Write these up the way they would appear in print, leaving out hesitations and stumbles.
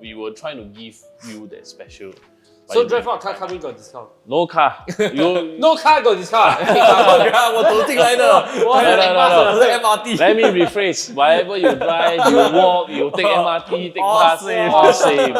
we were trying to give you that special. So drive out car coming got discount? No car. You No car got discount. 我走进来的，我 MRT。 Let me rephrase. Whatever you drive, you walk, you take MRT, take bus, same. all same.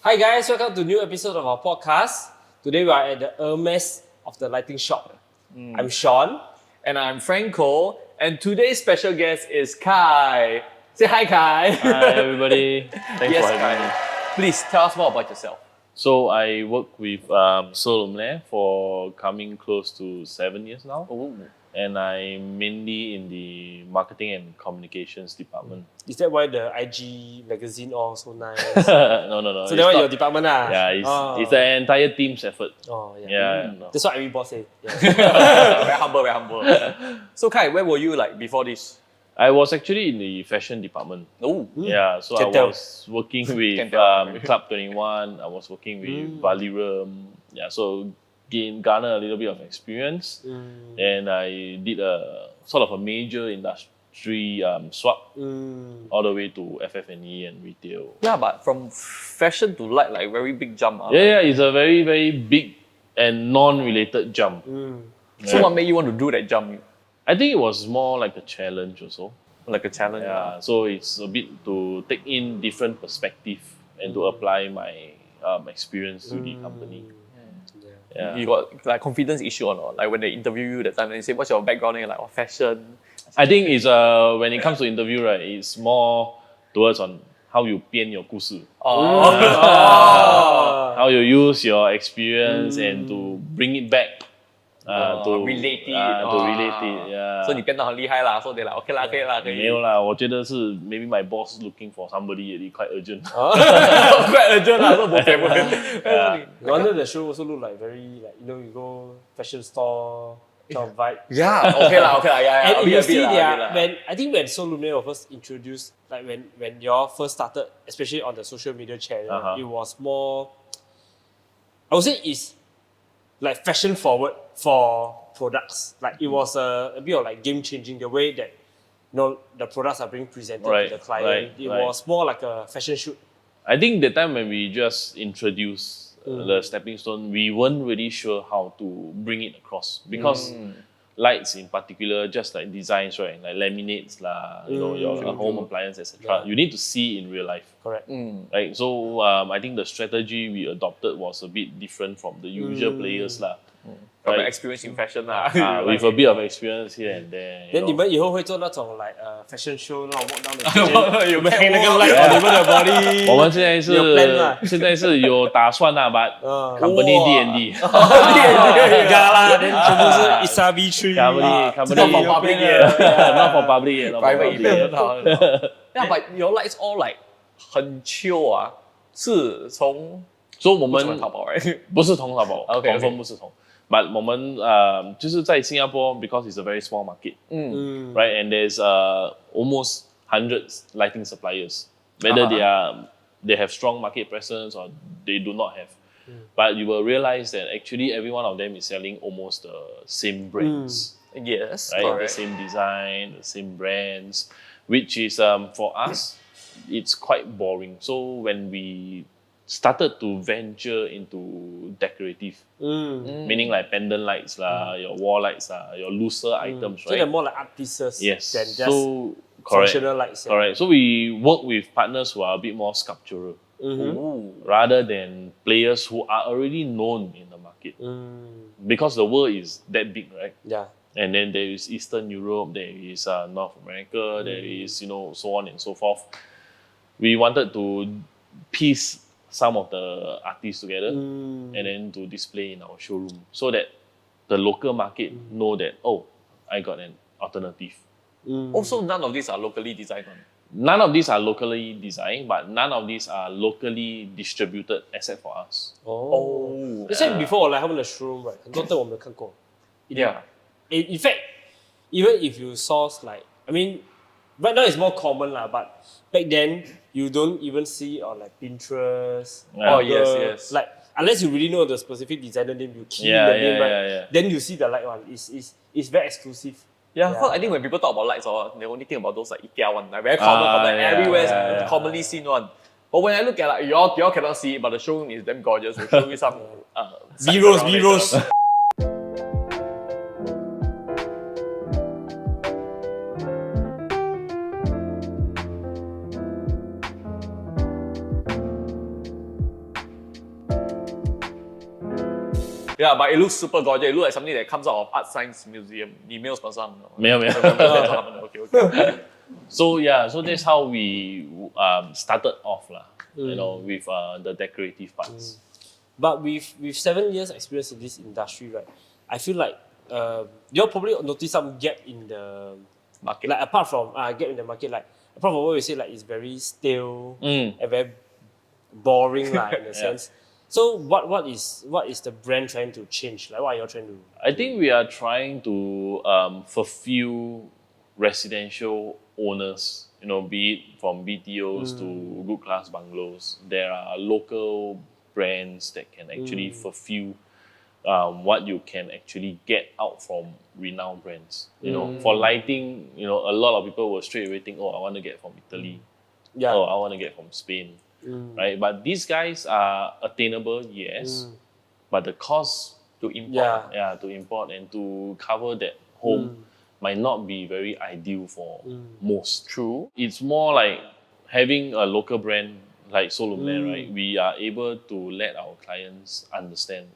Hi guys, welcome to a new episode of our podcast. Today we are at the Hermes of the lighting shop. I'm Sean. And I'm Franco. And today's special guest is Kai. Say hi, Kai. Hi everybody. Thanks Yes, for having Kai. me. Please tell us more about yourself. So I work with Sol Luminaire for coming close to 7 years now. Oh. And I'm mainly in the marketing and communications department. Is that why the IG magazine all so nice? No. So that's why your department lah? Yeah, it's the entire team's effort. Oh, yeah. Yeah. No. That's what every boss say. Yeah. Very humble, very humble. So, Kai, where were you like before this? I was actually in the fashion department. Oh. Yeah, so Can I tell. was working with tell. Club 21. I was working with Valirum. Yeah, so garner a little bit of experience. And I did a sort of a major industry swap all the way to FF&E and retail. Yeah, but from fashion to light, like very big jump. Yeah, it's a very, very big and non-related jump. So what made you want to do that jump? I think it was more like a challenge also. Like a challenge. Yeah, so it's a bit to take in different perspective and to apply my experience to the company. Yeah. You got like confidence issue or not? Like when they interview you that time, they say, "What's your background?" And you're like, "Oh, fashion." I think it's when it comes to interview, right, it's more towards on how you 编 your 故事. How you use your experience and to bring it back. To relate it. To relate it, yeah. So 你变得很厉害啦 so they like, okay 啦，可以啦，可以。没有啦，我觉得是 maybe my boss looking for somebody really quite urgent. Quite urgent lah, so bo pian bo pian. No wonder the show also look like very like you go fashion store kind of vibe. Yeah, okay lah, yeah. And you see lah. when Sol Luminaire was first introduced, like when y'all first started, especially on the social media channel, it was more, I would say it's like fashion forward for products. Like it was a bit of like game changing the way that the products are being presented to the client. It was more like a fashion shoot. I think the time when we just introduced the stepping stone, we weren't really sure how to bring it across because lights in particular, just like designs, right, like laminates lah, your home appliance, etc. You need to see in real life. Correct. Right, so I think the strategy we adopted was a bit different from the usual players lah. From the experience in fashion lah. With a bit of experience here and there. Then 你们以后会做那种 like fashion show 那种 walk down the kitchen 有没有 hang 那个 light on 你们的 body 我们现在是有 plan 啦现在是有打算啦 but company D&D Gala then 全部是 Isabi tree company Not for public yet. not for public yet, not for Private public event yet. 很好。Yeah, but your lights all like 很 chill 啊，是从所以我们不是淘宝 right？ 不是同淘宝 Okay, confirm 不是同 but 我们就是在新加坡 because it's a very small market, right, and there's almost hundreds lighting suppliers, whether they have strong market presence or they do not have, but you will realize that actually every one of them is selling almost the same brands, Yes, right, the correct. same design, the same brands, which is for us it's quite boring. So when we started to venture into decorative, meaning like pendant lights lah, your wall lights lah, your looser items, so right? they're more like art pieces Yes. than just So correct. functional lights. Correct. So we work with partners who are a bit more sculptural, rather than players who are already known in the market. Because the world is that big, right? Yeah. And then there is Eastern Europe, there is North America, there is so on and so forth. We wanted to piece some of the artists together and then to display in our showroom so that the local market know that, oh, I got an alternative. Also, none of these are locally designed. None of these are locally designed, but none of these are locally distributed except for us. That's why before 我来他们的 showroom, right, 很多灯我没有看过。 Yeah. In fact, even if you source like, I mean, right now it's more common lah, but back then you don't even see on like Pinterest. Yeah. Oh, yes. Like unless you really know the specific designer name, you key Yeah, the name, yeah, right? yeah. Then you see the light one. It's very exclusive. Yeah, because I think when people talk about lights, they only think about those like IKEA one, like very common, like everywhere, commonly seen one. But when I look at like y'all cannot see it, but the showroom is damn gorgeous. We'll show you some B-rolls. Yeah, but it looks super gorgeous. It looks like something that comes out of Art Science Museum. 你没有 sponsor 他们的吗？没有没有。Okay. So so that's how we started off lah. You know, with the decorative parts. But with 7 years experience in this industry, right, I feel like you'll probably notice some gap in the Market. Like apart from gap in the market, like apart from what we say, like it's very stale and very boring, like in a sense. So what is the brand trying to change? Like what are you trying to? I think we are trying to fulfill residential owners, you know, be it from BTOs to good class bungalows. There are local brands that can actually fulfill what you can actually get out from renowned brands. You know, for lighting, you know, a lot of people will straight away think, oh, I want to get from Italy. Yeah. Oh, I want to get from Spain. Right? But these guys are attainable, yes. But the cost to import, to import and to cover that home might not be very ideal for most. True. It's more like having a local brand like Sol Luminaire, right? We are able to let our clients understand,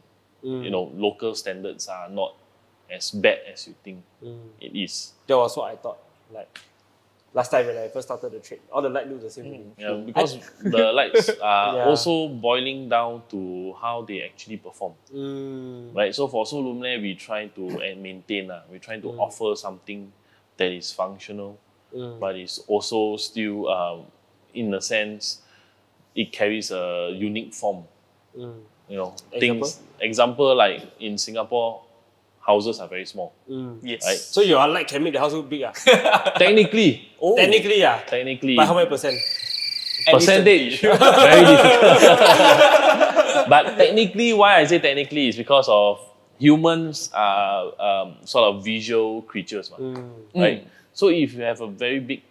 you know, local standards are not as bad as you think it is. That was what I thought. Like last time when I first started the trade, all the light look the same to me. Yeah, because the lights are also boiling down to how they actually perform. Right? So for Sol Luminaire, we try to maintain, we try to offer something that is functional, but it's also still, in a sense, it carries a unique form. You know, example like in Singapore, houses are very small. Yes. Right? So your light can make the house look big. Technically. Technically. By how many percent? Percentage. Very difficult. But technically, why I say technically is because of humans are sort of visual creatures. Right? So if you have a very big,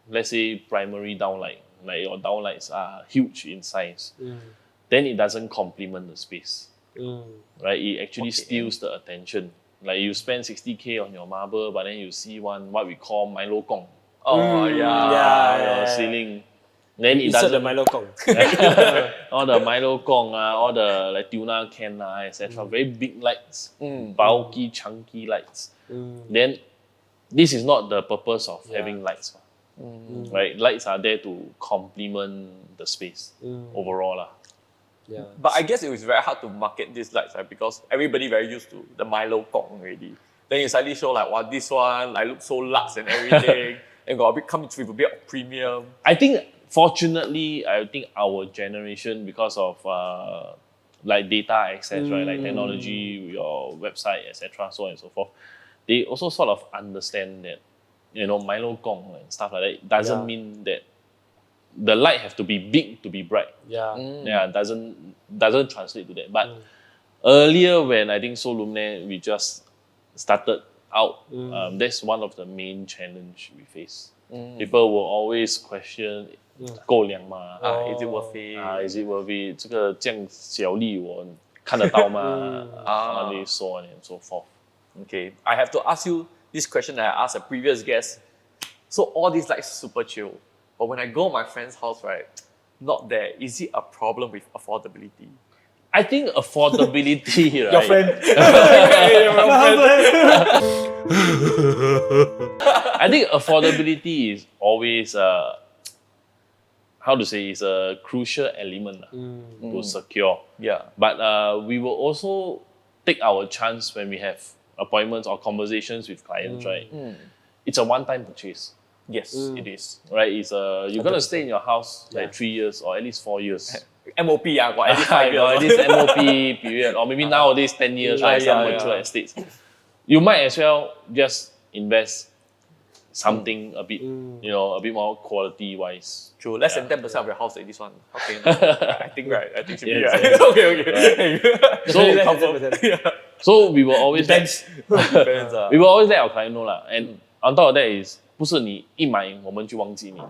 let's say, primary downlight, like your downlights are huge in size, then it doesn't complement the space. Right? It actually steals the attention. Like you spend 60K on your marble, but then you see what we call Milo Kong. Yeah. Ceiling. Then it Insert doesn't. the Milo Kong. All the Milo Kong, all the like tuna can, etc. Very big lights, bulky, chunky lights. Then this is not the purpose of having lights. Right? Lights are there to complement the space overall. Yeah. But I guess it was very hard to market these lights, right? Because everybody very used to the Milo Kong already. Then you suddenly show like, wow, this one like looks so luxe and everything, and got a bit come with a bit of premium. I think fortunately, I think our generation, because of like data access, right, like technology, your website, etc., so on and so forth, they also sort of understand that, you know, Milo Kong and stuff like that doesn't mean that the light have to be big to be bright. Doesn't translate to that. But earlier, when I think Sol Luminaire, we just started out, that's one of the main challenge we face. People will always question, 够亮吗? Is it worth it? Is it worth it? 这个这样小力我看得到吗? So on and so forth. Okay, I have to ask you this question that I asked a previous guest. So all these lights super chill. But when I go to my friend's house, right, not there. Is it a problem with affordability? I think affordability, right? Your friend. I think affordability is always how to say, is a crucial element to secure. Yeah. But we will also take our chance when we have appointments or conversations with clients, right? It's a one-time purchase. Yes, it is. Right? It's you're gonna stay in your house like 3 years or at least 4 years. MOP, got at least 5 years. Or at least MOP period, or maybe nowadays 10 years, right? Some mature estates. You might as well just invest something a bit, you know, a bit more quality wise. True, less than 10% of your house like this one. Okay, I think right. I think should be Yes, right. yes. Okay. So So we will always let, Depends, we will always let our client know lah. And on top of that is 不是你一买我们就忘记你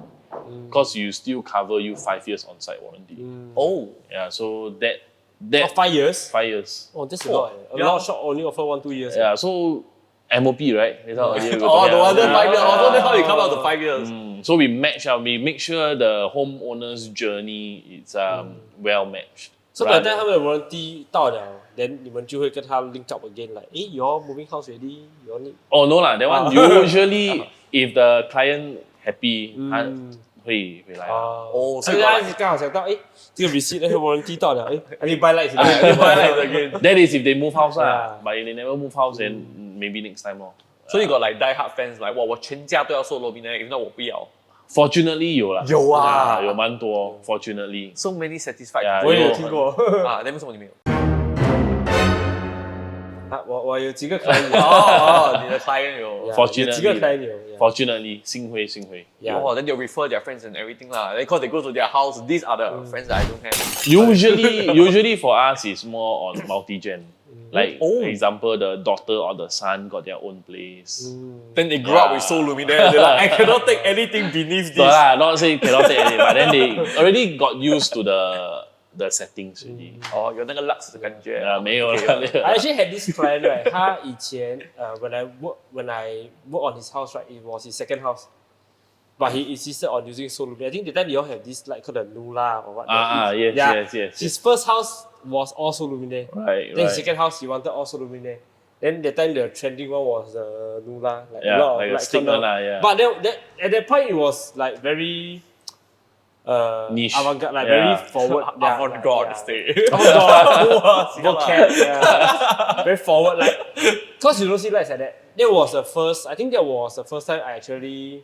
because you still cover you 5 years on site warranty. Oh, Yeah, so that Oh, 5 years? 5 years. Oh, that's a lot. A lot of shop only offer 1-2 years. Yeah, so MOP, right? That's how earlier we were oh, talking the about. one that 5 years. Also, that's how you come out to 5 years. So we make sure the homeowner's journey is well matched. So by the time 他们的 warranty 到了 then 你们就会跟他 link up again like, you all moving house ready? You all need... Oh no lah, that one usually if the client happy, 他会来啦。哦，所以他刚好想到，这个 receipt 那个 warranty 到了，I need buy lights again. That is if they move house lah. But if they never move house, then maybe next time lor. So you got like die hard fans like, 哇，我全家都要Sol Luminaire， if not 我不要。Fortunately 有啦，有啊，有蛮多。Fortunately, so many satisfied. 我也有听过啊，那为什么你没有？我有几个 client 你的 client 有 Fortunately 几个 client 有 Fortunately, 幸会。Oh, then they'll refer their friends and everything lah. Then cause they go to their house, these are the friends that I don't have. Usually for us, it's more on multi-gen. Like, example, the daughter or the son got their own place. Then they grew up with Sol Luminaire. They're like, I cannot take anything beneath this. Not saying cannot take anything, but then they already got used to the settings already. 哦，有那个 lux 的感觉。没有啦。I actually had this client right. 他以前when I work on his house right, it was his second house. But he insisted on using Sol Luminaire. I think the time they all have this like called the Nula or what. Yes. His first house was all Sol Luminaire. Right. Then his second house he wanted all Sol Luminaire. Then the time the trending one was the Nula, like Yeah, a lot of like a like stick one lah, yeah. But at that point it was like very niche, avant-garde, like very forward. Avant-garde stay. Avant-garde, very forward. Like, cause you don't see lights like that. I think that was the first time I actually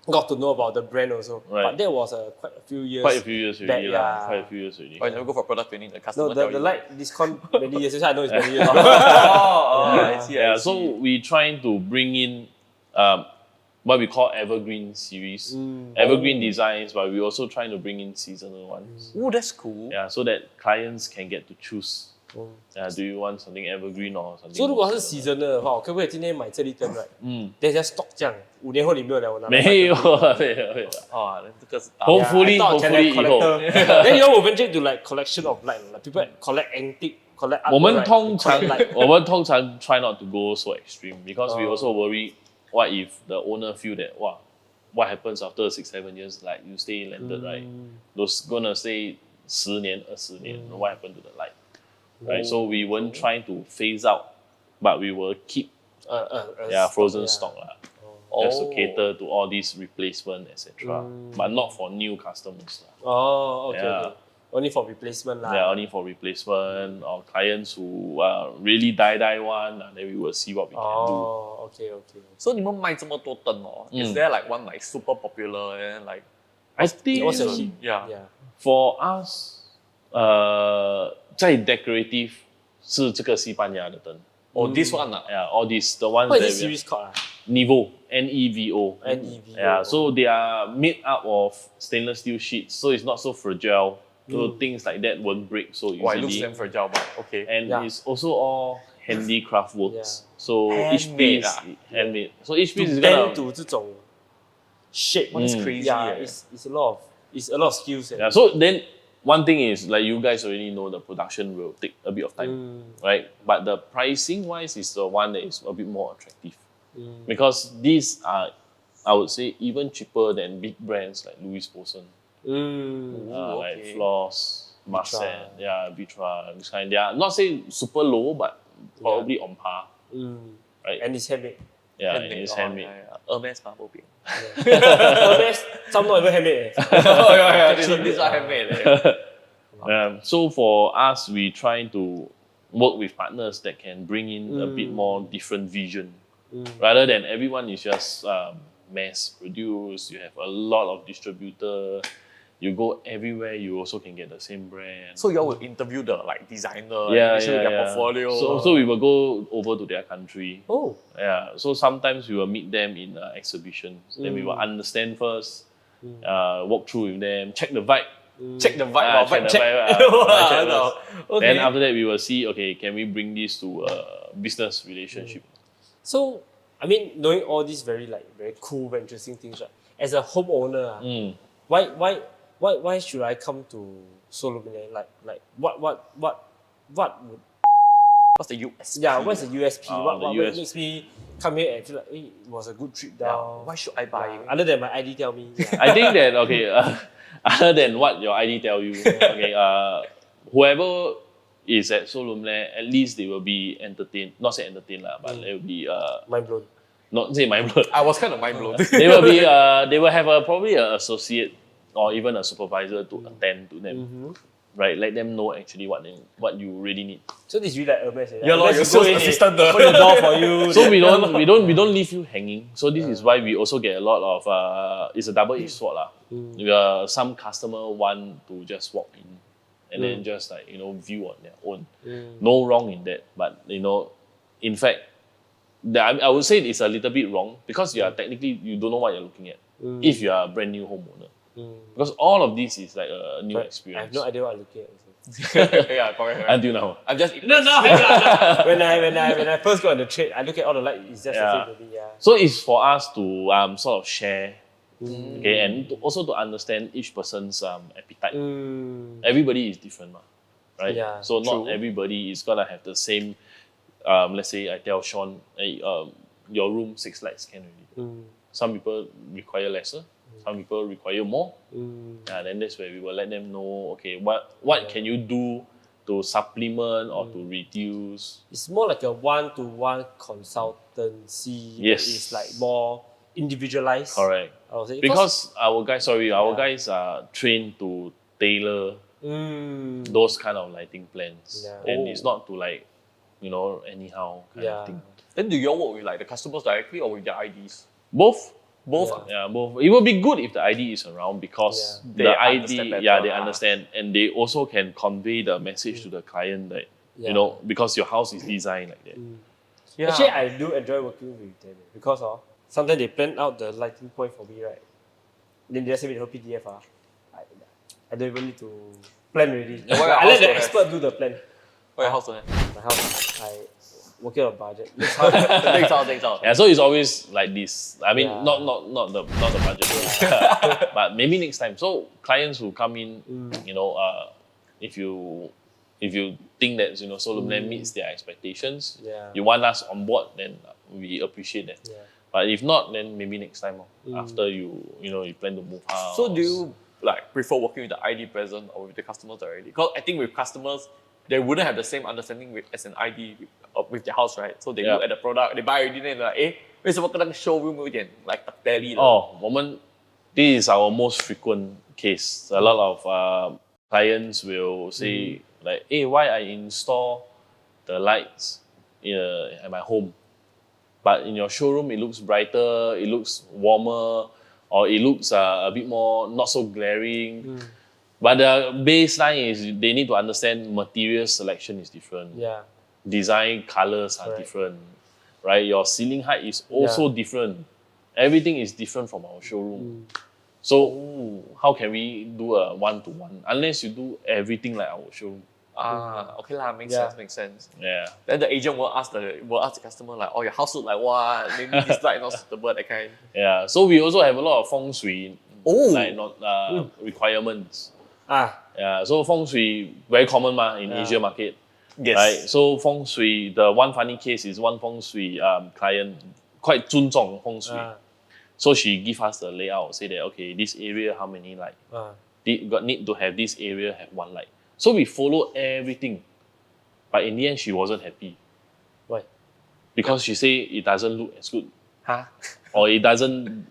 got to know about the brand also. Right. But that was quite a few years. Quite a few years already. back, Oh, you never go for product training, the customer No, the light discount many years. I know it's many years. I see. So we trying to bring in what we call evergreen series, evergreen designs, but we also trying to bring in seasonal ones. Oh, that's cool. Yeah, so that clients can get to choose. Do you want something evergreen or something? 所以如果是 seasonal 的话，我可不可以今天买这粒灯 right？等一下 stock 这样，5年后你没有了，我拿。没有。哦，那这个是 Hopefully 以后。 Then you will venture to like collection of light, like people collect antique, collect art. 我们通常 try not to go so extreme because we also worry what if the owner feel that what happens after 6-7 years, like you stay landed, right? Those gonna stay 10 年 20 年, what happened to the light? Right, so we weren't trying to phase out, but we will keep frozen stock lah. Just to cater to all these replacement, etc. But not for new customers lah. Oh, okay. Only for replacement lah. Yeah, only for replacement or clients who really die one, and then we will see what we can do. Oh, okay. So 你们卖这么多灯哦 is there like one like super popular and like I think what's your hit? Yeah. For us, 在 decorative 是这个西班牙的灯。Oh, this one ah. Yeah, all these the ones What that is the series called? Nevo, Nevo. Nevo. Yeah, so they are made up of stainless steel sheets, so it's not so fragile. So things like that won't break so easily. Oh, it looks damn fragile, but okay. And it's also all handicraft works. So each piece handmade. So each piece is gonna to 这种 shape. That's crazy. Yeah, it's a lot of skills. Yeah, so then one thing is like you guys already know the production will take a bit of time, right? But the pricing wise is the one that is a bit more attractive because these are, I would say, even cheaper than big brands like Louis Vuitton, like Floss, Marcel, Vitra, this kind. They are not say super low, but probably on par, right? And it's handmade. Yeah, and it's handmade. Hermes 嘛，不变。Hermes, some not even handmade. These are handmade. So for us, we try to work with partners that can bring in a bit more different vision, rather than everyone is just mass produced. You have a lot of distributor. You go everywhere, you also can get the same brand. So you all will interview the like designer, show their portfolio. So we will go over to their country. Oh. Yeah. So sometimes we will meet them in exhibitions. Then we will understand first, walk through with them, check the vibe. Check the vibe. check Vibe the check. vibe, check No. first. Okay. Then after that, we will see, okay, can we bring this to a business relationship? So, I mean, knowing all these very cool, very interesting things, right? As a homeowner, why should I come to Sol Luminaire? Like what would What's the USP? yeah? What's the USP? What USP. makes me come here and feel like it was a good trip down? Why should I buy it? Other than my ID tell me. Yeah. I think that, okay, other than what your ID tell you, okay, whoever is at Sol Luminaire, at least they will be entertained. Not say entertained, but they will be, Mind blown. not say mind blown. I was kind of mind blown. They will be, they will have probably an associate or even a supervisor to attend to them. Right, let them know actually what you really need. So this is really like Hermes. Yeah, Lord, your sales assistant. Open the door for you. So we don't leave you hanging. So this is why we also get a lot of it's a double-edged sword lah. Some customer want to just walk in and then just like view on their own. No wrong in that, but in fact, I would say it's a little bit wrong because you don't know what you're looking at if you are a brand new homeowner. Because all of this is like a new experience. I have no idea what I'm looking at. Yeah, correct. Until now. I'm just No. when I first got on the trade, I look at all the light. It's just the same to me. Yeah. So it's for us to sort of share, okay, and also to understand each person's appetite. Everybody is different, right? Yeah, so not true. everybody is gonna have the same. Let's say I tell Sean, hey, your room 6 lights can already. Some people require lesser. Some people require more. Then that's where we will let them know, okay, what can you do to supplement or to reduce. It's more like a one-to-one consultancy. Yes. That is like more individualized. Correct. I would say. Because our guys are trained to tailor those kind of lighting plans. Yeah. And it's not to like, anyhow kind of thing. Then do you all work with like the customers directly or with their IDs? Both. Both. Yeah, both. It will be good if the ID is around because They the understand ID, better. they understand, and they also can convey the message to the client that because your house is designed like that. Yeah. Actually, I do enjoy working with them because sometimes they plan out the lighting point for me, right? Then they just send me the whole PDF. I don't even need to plan already. What your I house let the don't have? expert do the plan. What your house don't have? My house, I working on budget. Next house, Thanks out. Yeah, so it's always like this. I mean, Yeah. not the budget, but maybe next time. So clients who come in, if you think that Sol Luminaire meets their expectations, you want us on board, then we appreciate that. Yeah. But if not, then maybe next time after you plan to move house. So do you like prefer working with the ID present or with the customers already? Because I think with customers, they wouldn't have the same understanding as an ID with their house, right? So they look at the product, they buy already, then they're like, 为什么跟那个 showroom 有点 like tally 的？ this is our most frequent case. A lot of clients will say like, hey, why I install the lights at my home, but in your showroom it looks brighter, it looks warmer, or it looks a bit more not so glaring. But the baseline is they need to understand material selection is different. Yeah. Design colors are different, right? Your ceiling height is also different. Everything is different from our showroom. So how can we do a one-to-one unless you do everything like our showroom? Okay lah, makes sense. Yeah. Then the agent will ask the customer like, oh, your house look like what? Maybe this light not suitable, that kind. Yeah. So we also have a lot of feng shui requirements. Yeah. So feng shui very common in Asia market. Yes. Right. So feng shui. The one funny case is one feng shui client quite 尊重 feng shui. So she give us the layout. Say that okay, this area how many light? Need to have this area have 1 light. So we follow everything, but in the end she wasn't happy. Why? Because she say it doesn't look as good, Or it doesn't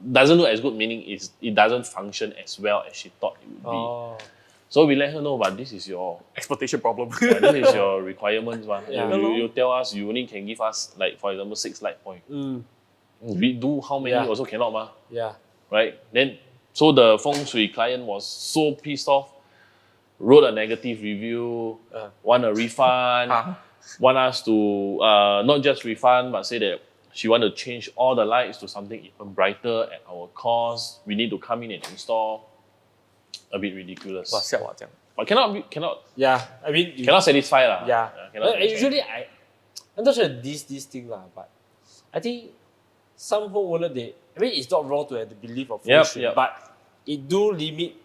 look as good. Meaning it doesn't function as well as she thought it would be. So we let her know, but this is your exploitation problem. this is your requirements, Yeah. You tell us you only can give us like for example 6 light point. We do how many also cannot right? Then so the feng shui client was so pissed off, wrote a negative review, want a refund, want us to not just refund but say that she want to change all the lights to something even brighter at our cost. We need to come in and install a bit ridiculous. 哇笑啊这样。 But cannot Yeah, I mean, cannot satisfy lah. yeah. Cannot But usually, I'm not sure this thing lah, but I think some homeowner I mean, it's not wrong to have the belief of feng shui, but it do limit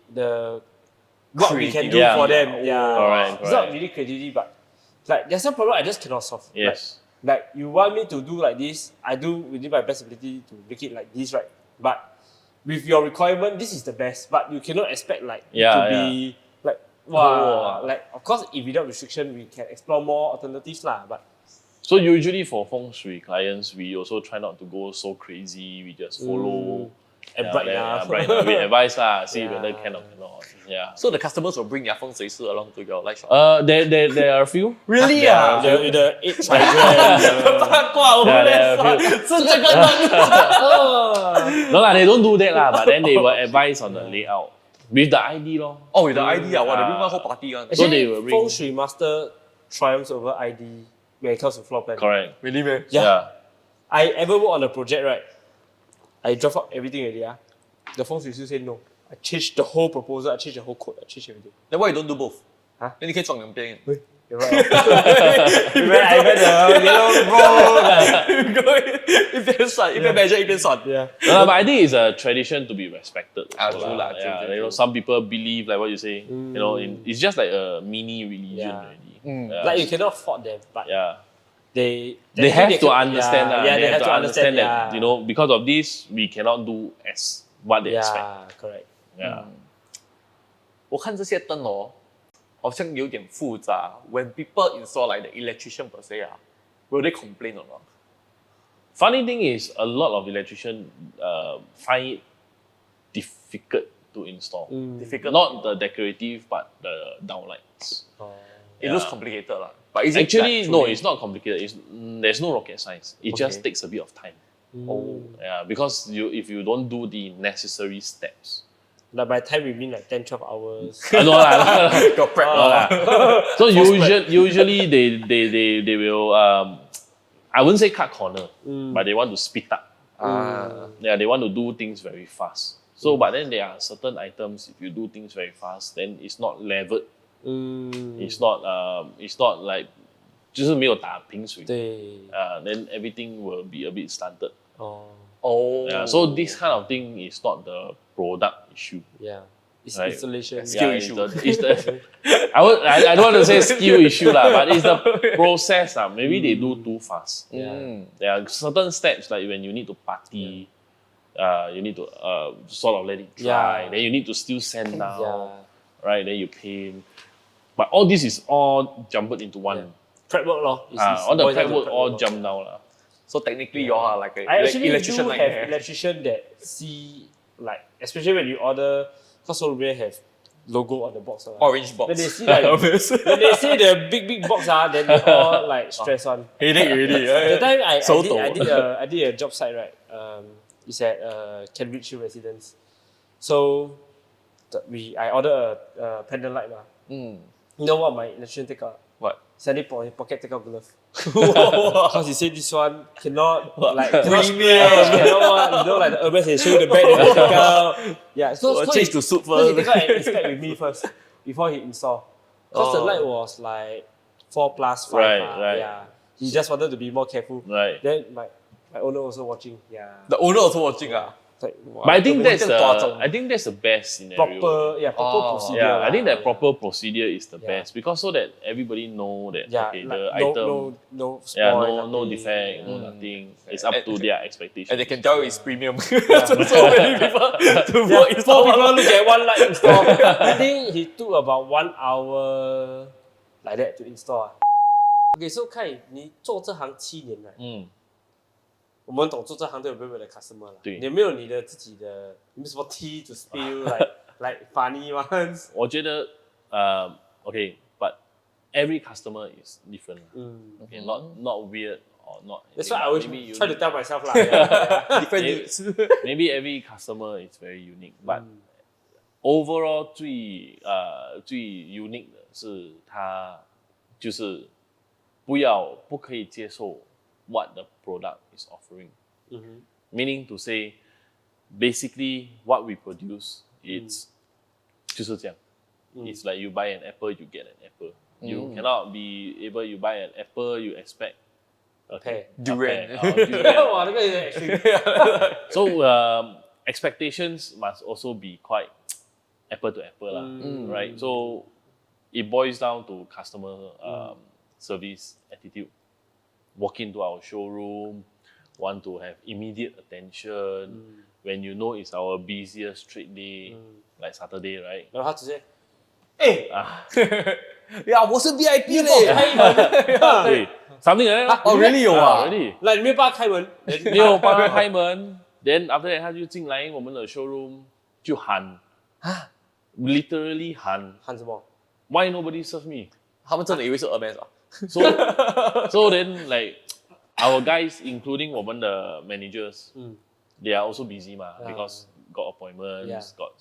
what we can do for them. Yeah, Correct. It's not really creativity, but like there's some problem I just cannot solve. Yes. Like you want me to do like this, I do within my best ability to make it like this, right? But with your requirement, this is the best. But you cannot expect like to be like wow. Like of course, if without restriction, we can explore more alternatives lah. But So usually for feng shui clients, we also try not to go so crazy. We just follow. bright enough. We advise lah, see Yeah. whether can or cannot. Yeah. So the customers will bring their feng shui sư along to your light shop. There are a few. Really Yeah. the 8 triangle. 八卦我们在说是这个吗？ No lah, they don't do that lah. But then they will advise on the layout with the ID lor. Oh, with the ID ah, wow, they bring one whole party one. So they Actually, will bring- feng shui master triumphs over ID when it comes to floor plan. Correct. Really man? Yeah. I ever work on a project, right? I drop out everything already. The feng shui still say no. I changed the whole proposal, I changed the whole code, I changed everything. Then why you don't do both? Huh? Then 你可以撞两边。 You're right. I read the yellow 一边算一边 measure 一边算。 Yeah. No, but I think it's a tradition to be respected. Ah, also true lah, Yeah, true, you know, true. some people believe like what you say. You know, it's just like a mini religion Yeah. already. Yeah. Like you cannot fault them, but Yeah. they Have to can- understand lah. Yeah, They have to understand that yeah. you know because of this we cannot do as what they expect. Yeah, correct. Yeah. 我看这些灯哦，好像有点复杂。When people install like the electrician per se will they complain or not? Funny thing is, a lot of electricians find it difficult to install. Difficult. Not the decorative, but the downlights. It looks complicated lah. But is it Actually, like no, truly- it's not complicated. There's no rocket science. It just Okay. takes a bit of time. Oh. Yeah, because if you don't do the necessary steps. Like by the time we mean like 10, 12 hours. No lah. Got prep No lah. So usually they will I wouldn't say cut corner, but they want to speed up. Yeah, they want to do things very fast. So but then there are certain items if you do things very fast, then it's not levered. It's not like 就是没有打平水。对。 Then everything will be a bit stunted. Oh. Yeah, so this kind of thing is not the product issue. Yeah. It's Right. installation. Skill It's issue. I don't want to say skill issue lah, but it's the process lah. Maybe they do too fast. Yeah. There are certain steps like when you need to party, you need to sort of let it dry. Yeah. Then you need to still sand down, Yeah. right? Then you paint. But all this is all jumbled into one. Prep work lor. All the boils down prep to work all jumped down lah. So technically you are like a I actually electrician do like have that. electrician that see like especially when you order because Sol Luminaire have logo on the box. Orange box. When they see like when they see the big box then they all like stress on. Headache already. The time So I did a job site right. It's at Cambridge Hill Residence. So I ordered a pendant light lah. You know what my electrician take out? What? Send it for his pocket take out glove. Because he said this one cannot like cannot splash, cannot like the urban say show you the back then they take out. Yeah, so Change to suit so he first. take out and inspect with me first before he install. Because the light was like 4+5. Right. Yeah. He just wanted to be more careful. Right. Then my owner also watching. Yeah. The owner also watching It's like, wow. But I think that's 这样夸张。 I think that's the best scenario. proper procedure. Yeah, I think that lah. proper procedure is the Yeah. best because so that everybody know that Yeah, okay, like the no, item no spoil, no nothing. defect, no nothing. It's up to their expectations. And they can tell it's premium. So many people to Yeah, work install 4 people one. look at one light install. I think he took about 1 hour like that to install. Okay, so Kai, 你做这行7年了，我们懂做这行都有没有的 customer 了，对你有没有你的自己的，有没有什么 tea to spill like funny ones？我觉得okay, but every customer is different. Okay, not weird or not. That's why I always maybe you try to tell myself lah. Yeah. Different maybe, needs. maybe every customer is very unique, but overall 最 unique 的是他就是不可以接受 what the product is offering. Meaning to say, basically what we produce it's 就是这样。It's like you buy an apple, you get an apple. You cannot be able you buy an apple, you expect Durian. Durian. 哇，那个有点 extreme。 So expectations must also be quite apple to apple, right? So it boils down to customer service attitude. Walk into our showroom, want to have immediate attention. When you know it's our busiest trade day, like Saturday, right? 然后他直接，哎，呀，我是 VIP 你给我嘞。开门，对，something like that. 哦，really 有啊，really. 来，你没有帮他开门，没有帮他开门，then after that 他就进来我们的 showroom 就喊，literally 喊喊什么？ ，Why nobody serve me? 他们真的以为是 Hermes 啊。So then like our guys, including 我们的 managers, they are also busy because got appointments, got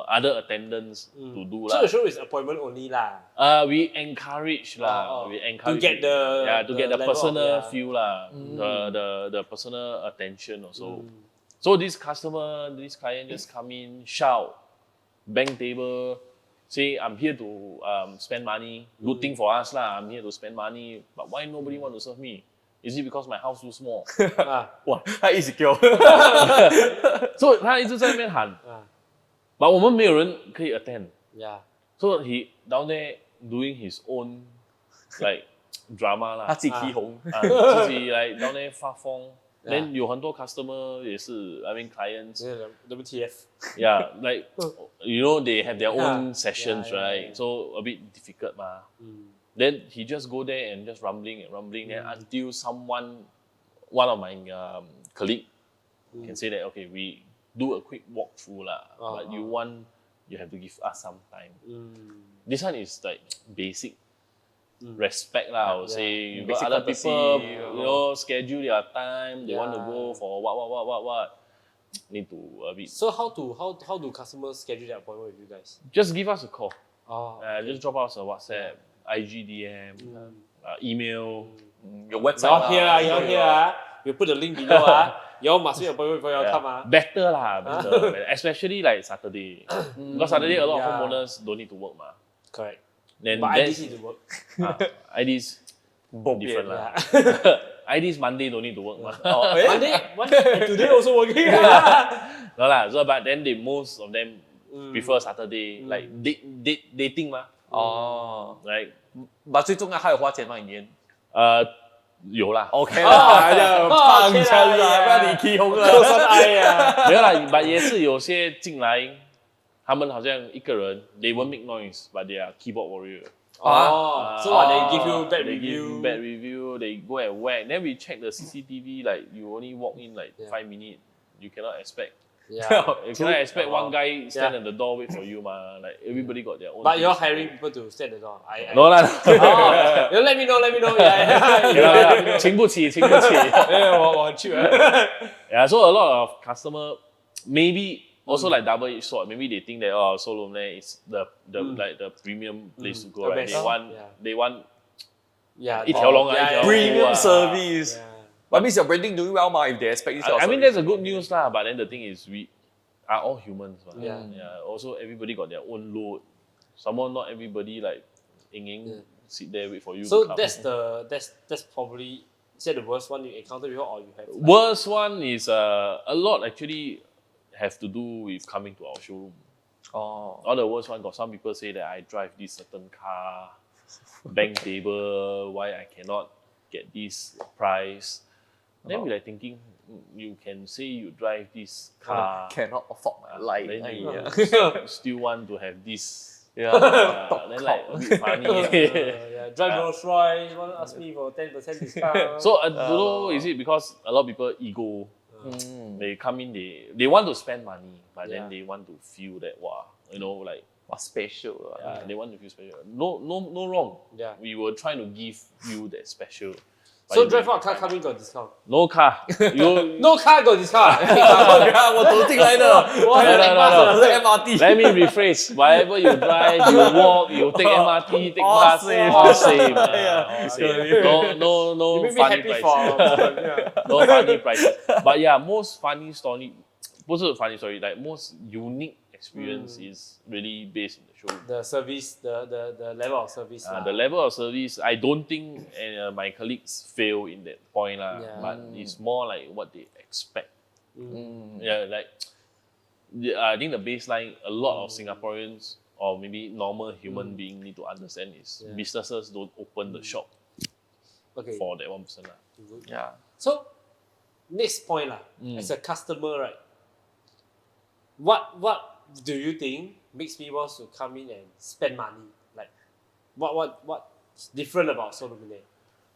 other attendants to do So lah. the show is appointment only lah. We encourage lah. We encourage to get the to get the level personal of, feel lah, the personal attention also. So this client just come in, shout, bang table, say I'm here to spend money. Good thing for us lah. I'm here to spend money, but why nobody want to serve me? Is it because my house too small? 哇，他一直叫。So 他一直在那边喊，but 我们没有人可以 attend. Yeah. So he down there doing his own like drama 啦，他自己起哄。自己来 down there 发疯。Then 有很多 customer 也是 I mean clients. WTF. Yeah, like they have their own sessions, right? So a bit difficult ma. Then he just go there and just rumbling then until one of my colleague can say that okay, we do a quick walkthrough lah, but you have to give us some time. This one is like basic respect lah. I would say you got Basic other courtesy, people, schedule their time. They want to go for what. Need to a bit. So how do customers schedule their appointment with you guys? Just give us a call. Okay. Just drop us a WhatsApp, IG DM, email. Your website Y'all here, we put the link below Y'all must make appointment before y'all come Better lah, better. Especially like Saturday. Because Saturday a lot of homeowners don't need to work ma. Correct. Then But IDs need to work. IDs different lah. IDs Monday don't need to work ma. Monday, today also working. No lah. So but then most of them prefer Saturday, like dating ma. 哦 Right. ，but 最重要还有花钱吗？你有啦。 OK 啦，胖枪啦，不然你起哄了。就算爱呀。没有啦，but 也是有些进来，他们好像一个人 they won't make noise, but they are keyboard warrior. So what, they give you bad They give review. you bad review. They go and whack. Then we check the CCTV. Like you only walk in like 5 minutes. You cannot expect. Yeah. You cannot expect one guy stand at the door wait for you ma. Like everybody got their own. But things. you're hiring people to stand at the door. No lah. You let me know. Yeah. 请不起。我很去。 Yeah. So a lot of customer maybe also like double-edged sword. Maybe they think that Sol Luminaire is the like the premium place to go. Right? They want 一条龙啊，一条龙 Premium 啊 service. But means your branding doing well ma if they expect this. I mean that's a good news lah. But then the thing is we are all humans. Yeah. Also everybody got their own load. Someone not everybody like sit there wait for you. So to come. that's probably the worst one you encountered before, or you have. Worst one is a lot actually have to do with coming to our showroom. All the worst one got some people say that I drive this certain car, bank table, why I cannot get this price. Then we like thinking, you can say you drive this car, Cannot afford my life. then you Yeah. still want to have this. Yeah. Then like a bit funny. Drive Rolls Royce, want to ask me for 10% discount. So I don't know, is it because a lot of people ego? They come in, they want to spend money, but then they want to feel that like special. they want to feel special. No wrong. Yeah. We were trying to give you that special. So drive out car coming got discount. No car. You No car got discount. 我走进来的，我 No. 是 MRT。 Let me rephrase. Whatever you drive, you walk, you take MRT, take All bus, same. all same. Yeah. All same. No You make me funny happy prices. for. No funny prices. But yeah, most funny story, 不是 funny story, like most unique experience is really based in the showroom. The service, the level of service. The level of service, I don't think my colleagues fail in that point, but it's more like what they expect. Yeah, like I think the baseline, a lot of Singaporeans or maybe normal human being need to understand is businesses don't open the shop for that one person. Yeah. So, next point, as a customer, right? What do you think makes people to come in and spend money? Like, what's different about Sol Luminaire?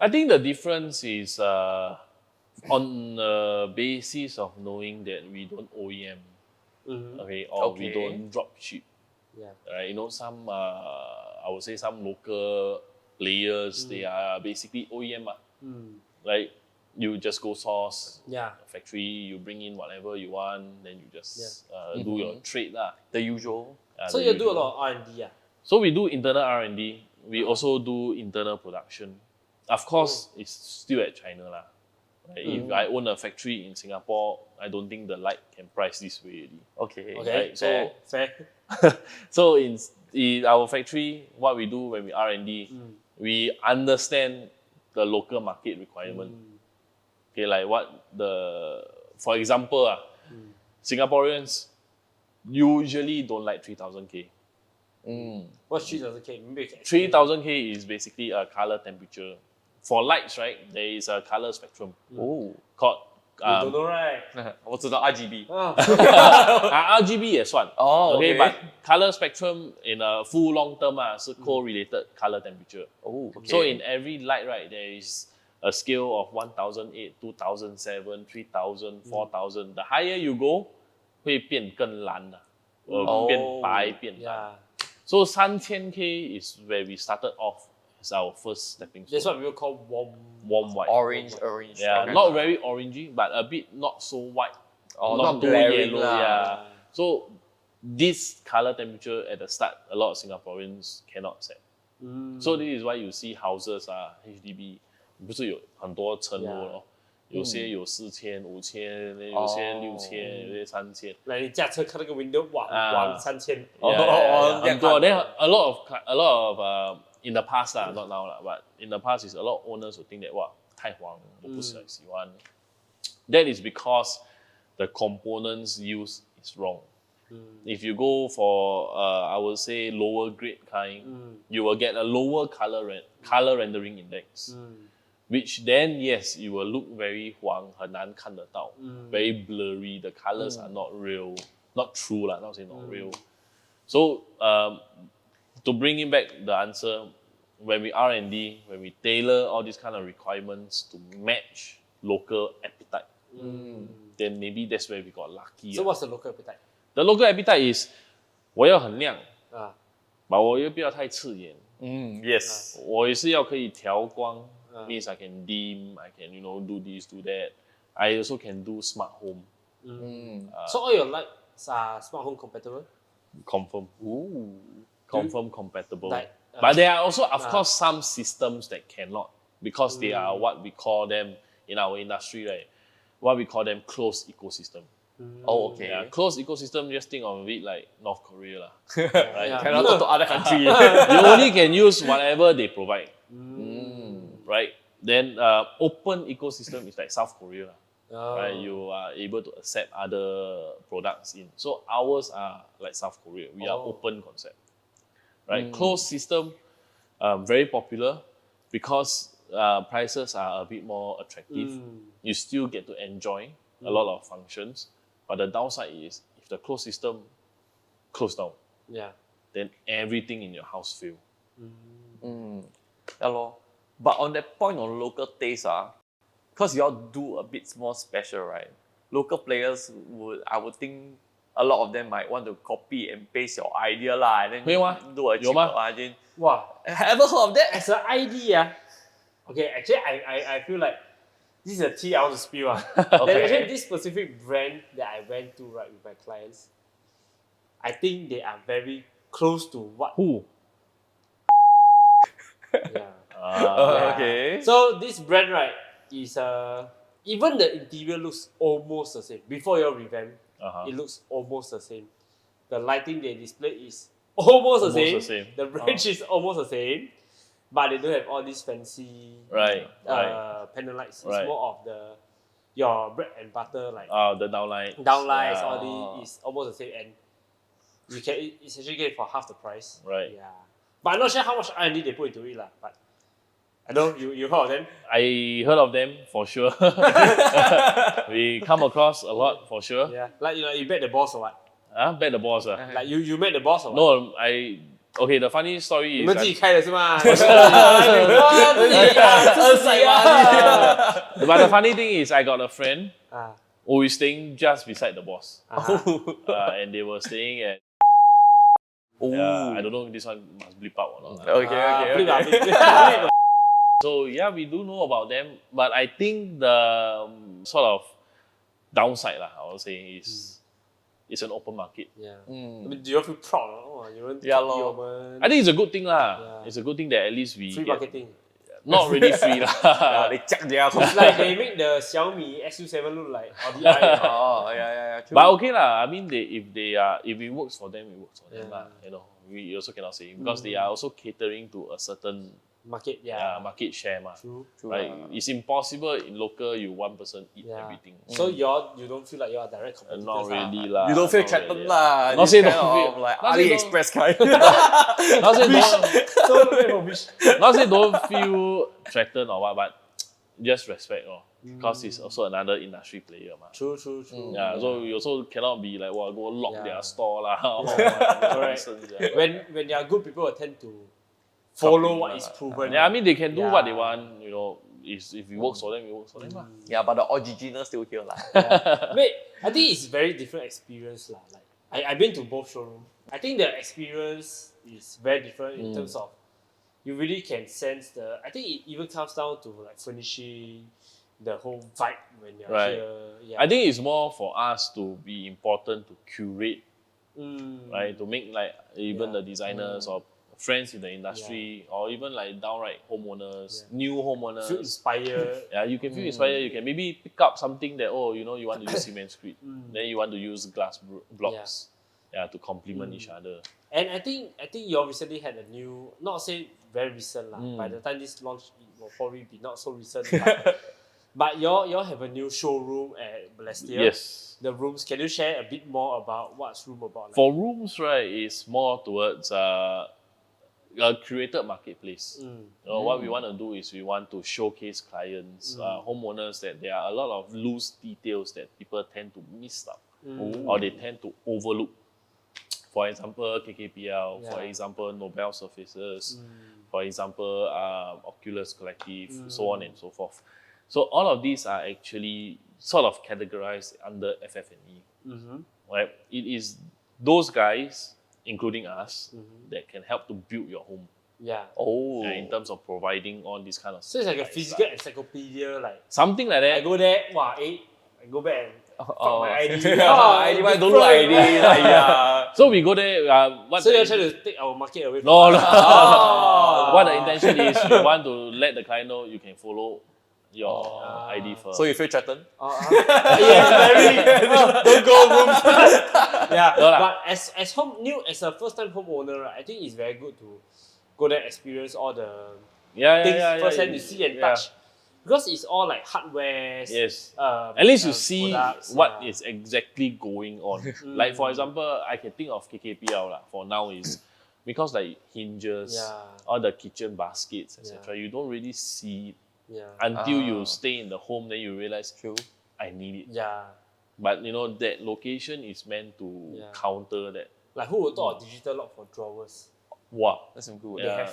I think the difference is on the basis of knowing that we don't OEM, or we don't drop ship. Yeah. Right? You know, some I would say some local players, they are basically OEM. Like you just go source factory, you bring in whatever you want, then you just do your trade. The usual. So you do a lot of R&D? So we do internal R&D. We also do internal production. Of course, it's still at China. Right? If I own a factory in Singapore, I don't think the light can price this way already. Okay. Right? Fair. So in our factory, what we do when we R&D, we understand the local market requirement. Okay, like for example, Singaporeans usually don't like 3000K. What's 3000K? Maybe you can 3000K is basically a color temperature. For lights, right, there is a color spectrum called you don't know, right? 我知道 RGB. RGB 也算. Okay, but color spectrum in a full long term is correlated color temperature. So in every light, right, there is a scale of 1008, 2007, 3000, 4000. The higher you go, 会变更蓝的，变白变蓝。So 3000K is where we started off as our first stepping stone. That's what people call warm white. Orange. Yeah, not very orangey, but a bit not so white. Not too glaring yellow. Yeah. So this color temperature at the start, a lot of Singaporeans cannot set. So this is why you see houses HDB 不是有很多层楼咯，有些有4000、5000，有些6000，有些3000。来，你驾车看那个 window， 哇，3000。很多。Then a lot of in the past not now but in the past is a lot of owners who think that 哇太黄，我不是很喜欢。That is because the components used is wrong. If you go for I would say lower grade kind, you will get a lower color rendering index. Which then, yes, it will look very 黄，很难看得到 very blurry. The colors are not real, not true not saying not real. So to bring it back the answer, when we R&D, when we tailor all these kind of requirements to match local appetite, then maybe that's where we got lucky. So what's the local appetite? The local appetite is 我要很亮but 我又不要太刺眼。Yes. 我也是要可以调光。Means I can dim, I can do this, do that. I also can do smart home. So all your lights are smart home compatible? Confirm. Confirm compatible. But there are also, of course, some systems that cannot because they are what we call them in our industry, right? What we call them closed ecosystem. Yeah, closed ecosystem, just think of it like North Korea. Right? Cannot go to other countries. You only can use whatever they provide. Right? Then open ecosystem is like South Korea. Right? You are able to accept other products in. So ours are like South Korea. We are open concept. Right? Closed system, very popular because prices are a bit more attractive. You still get to enjoy a lot of functions. But the downside is if the closed system closed down, then everything in your house fail. But on that point on local taste, because y'all do a bit more special, right? Local players I would think a lot of them might want to copy and paste your idea and then do a cheaper margin. Wow, ever heard of that? As an idea, okay, actually I feel like this is a tea I want to spill. Actually, this specific brand that I went to with my clients, I think they are very close to what. Who? Okay. So this brand is even the interior looks almost the same. Before your revamp, it looks almost the same. the lighting they display is almost the Almost same. the same. The range is almost the same, but they don't have all these fancy Right. panel lights. It's Right. more of your bread and butter like The downlight. downlights. Yeah. All these is almost the same, and you can essentially get it for half the price. Right. Yeah, but I'm not sure how much R&D they put into it lah. But I know you heard of them. I heard of them for sure. We come across a lot for sure. Yeah, like you bet the boss or what? Bet the boss. Like you met the boss or what? No, okay, the funny story 你 is 们自己开的是吗？ but the funny thing is I got a friend 啊 who is staying just beside the boss. 啊 And they were staying at Oh. I don't know if this one must bleep out or not. Okay. So yeah, we do know about them, but I think the sort of downside lah, I would say is it's an open market. Yeah. I Mm. mean, do you feel proud? Yeah, lor. I think it's a good thing lah. Yeah. It's a good thing that at least we free get, marketing. not really free lah. They check their It's like they make the Xiaomi SU7 look like RDI. Oh, yeah. True. But okay lah. I mean, if it works for them, it works for them Yeah. lah. You know, we also cannot say because they are also catering to a certain Market, yeah. market share ma. True. Right? It's impossible in local. You one person eat Yeah. everything. So you don't feel like you're direct competitors. Not lah. really lah. You don't feel not threatened really. lah. Not This say kind don't of, feel- like not say AliExpress kind. Not say don't, So wait for which? not say don't feel threatened or what, but just respect because it's also another industry player ma. True. Yeah, so you also cannot be like, well, go lock Yeah. their store lah. Correct. Nonsense, yeah. When they are good, people will tend to follow what is proven. Yeah, I mean they can do what they Yeah. want. You know, if it works for them, it works for them lah. Yeah, but the original still here lah. Wait, I think it's very different experience lah. Like I've been to both showroom. I think the experience is very different in terms of you really can sense the. I think it even comes down to like furnishing, the whole vibe when you're Right. here. Yeah. I think it's more for us to be important to curate, right? To make like even Yeah. the designers or friends in the industry or even like downright homeowners, Yeah. new homeowners. Feel inspired. Yeah, you can feel inspired. You can maybe pick up something that you want to use cement screed, then you want to use glass blocks, to complement each other. And I think you all recently had a new, not say very recent lah. By the time this launch, it will probably be not so recent. But you all have a new showroom at Balestier. Yes. The rooms. Can you share a bit more about what's room about? Like? For rooms, right, it's more towards a curated marketplace. What we want to do is we want to showcase clients, homeowners, that there are a lot of loose details that people tend to miss out or they tend to overlook. For example, KKPL, for example, Nobel Surfaces, for example, Oculus Collective, so on and so forth. So all of these are actually sort of categorized under FF&E. Right? It is those guys, including us, that can help to build your home. Yeah. In terms of providing all these kind of So it's like a physical encyclopedia, like something like I that. go there, I go back and fuck my ID. ID, why don't look ID? Like, yeah. So we go there. So you're trying to take our market away from No. Oh. What the intention is, you want to let the client know you can follow your ID first. So you feel threatened? Yes, very. Don't go rooms. Yeah, No lah. but as as a first time homeowner, right, I think it's very good to go there, experience all the things firsthand you see and touch, because it's all like hardware. Yes. At least you see products, what is exactly going on. Like for example, I can think of KKPL lah. For now is because like hinges, all the kitchen baskets, etc. You don't really see it until you stay in the home. Then you realize, I need it. Yeah. But that location is meant to counter that. Like who would thought of digital lock for drawers? Wow. That's good. Yeah.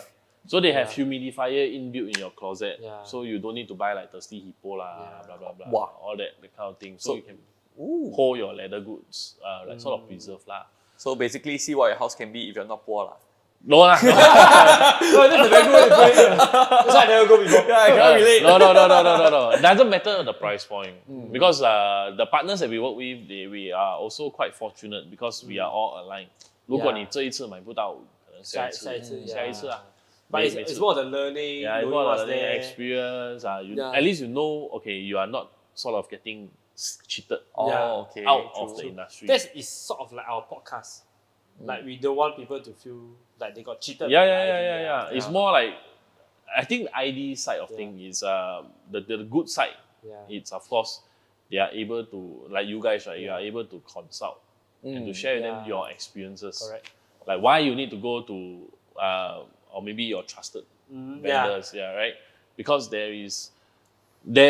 So they have humidifier inbuilt in your closet, Yeah. so you don't need to buy like Thirsty Hippo lah, blah blah blah, Wow. all that kind of thing. So you can hold your leather goods, like sort of preserve lah. So basically, see what your house can be if you're not poor lah. No lah. No, that's a very good way to put it. That's why I never go before. I can't relate. No. It doesn't matter the price point because the partners that we work with, we are also quite fortunate because we are all aligned. 如果你这一次买不到，可能下一次啊。But it's more the learning, it's knowing more what's the there. experience. At least you know, okay, you are not sort of getting cheated Okay. out of the industry. That is sort of like our podcast. Like we don't want people to feel like they got cheated. Yeah. It's more like, I think the ID side of thing is the good side. Yeah. It's of course they are able to, like you guys, right? You are able to consult and to share with them your experiences. Correct. Like why you need to go to or maybe your trusted vendors, right? Because there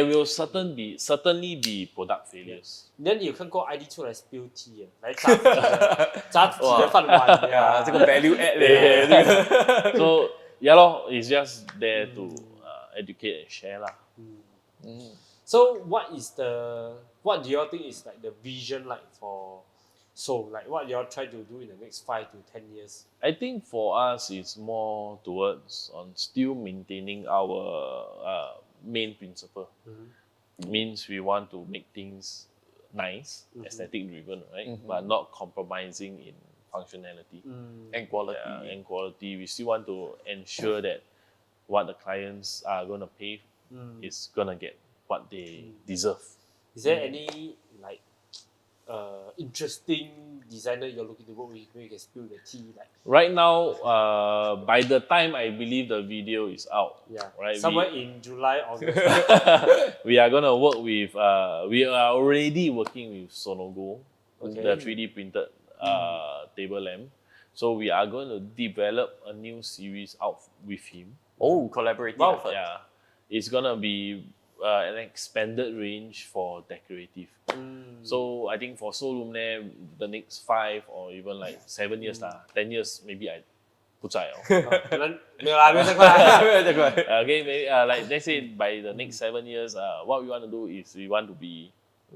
will certainly be product failures. Then 你有看过 ID 出来 spill tea 来炸自己的饭碗这个 value add 嘞。So yeah lor, it's just there to educate and share lah. So what do you all think is like the vision like for Sol? Like what you all try to do in the next 5 to 10 years? I think for us it's more towards on still maintaining our main principle. Means we want to make things nice, aesthetic driven, right? But not compromising in functionality and quality. And quality. We still want to ensure that what the clients are gonna pay is gonna get what they deserve. Is there any like interesting designer you're looking to work with where you can spill the tea? Like Right now, by the time I believe the video is out, right? Somewhere in July, August. We are gonna work with. We are already working with Sonogo, the 3D printed table lamp. So we are going to develop a new series out with him. Oh, collaborative effort. Yeah, it's gonna be an expanded range for decorative. So I think for Sol Luminaire, the next 5 or even like 7 years 10 years maybe I 不在哦。没有啦，没有这块。Okay, maybe like let's say by the next 7 years, what we want to do is we want to be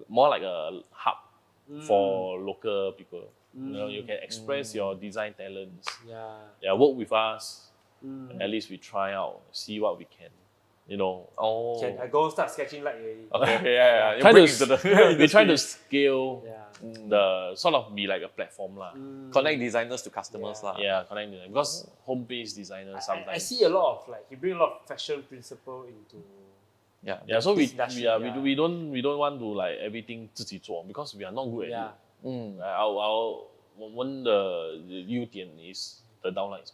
more like a hub for local people. You know, you can express your design talents. Yeah, work with us. At least we try out, see what we can. You know, Can I go start sketching like Okay, we try to scale the sort of be like a platform lah. Connect designers to customers lah. Yeah, connect them. Because home-based designers sometimes. I see a lot of like he bring a lot of fashion principle into. Yeah. So we don't want to like everything 自己做 because we are not good at it. I want the 优点 is the downlights.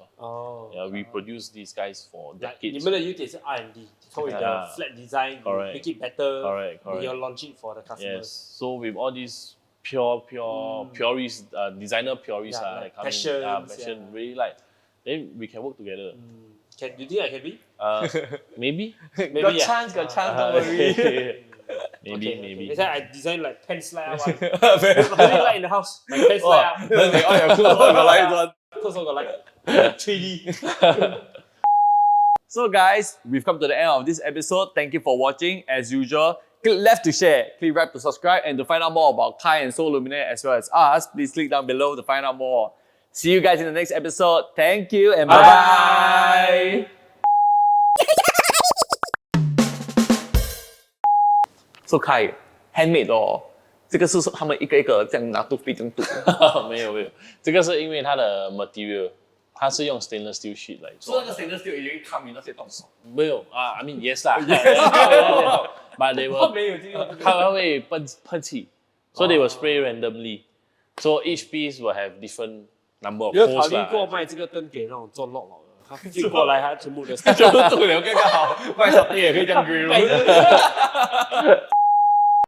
Yeah, we produce these guys for decades. 你们的优点是 R&D, come with the flat design, make it better. Correct. You're launching for the customers. Yes. So with all these purists, designer purists like coming, passion, really like, then we can work together. Do you think I can be? Maybe. Got chance, don't worry. Maybe. Next time I design like pen slide one. Very light in the house. Like pen slide. Then they all your clothes all got light one. Clothes all got light. 3D. So guys, we've come to the end of this episode. Thank you for watching. As usual, click left to share, click right to subscribe, and to find out more about Kai and Sol Luminaire as well as us, please click down below to find out more. See you guys in the next episode. Thank you and bye-bye. So Kai, handmade 哦，这个是他们一个一个这样拿肚皮这样肚。没有，这个是因为它的 material， 它是用 stainless steel sheet 来做。所以那个 stainless steel 已经抗敏那些东西。没有I mean yes 啦，but they will， 它会喷气，so they will spray randomly. So each piece will have different number of holes 啦。有考虑过卖这个灯给那种做落老的，他进过来他全部的全部镀了，刚刚好，卖小弟也可以这样 grill。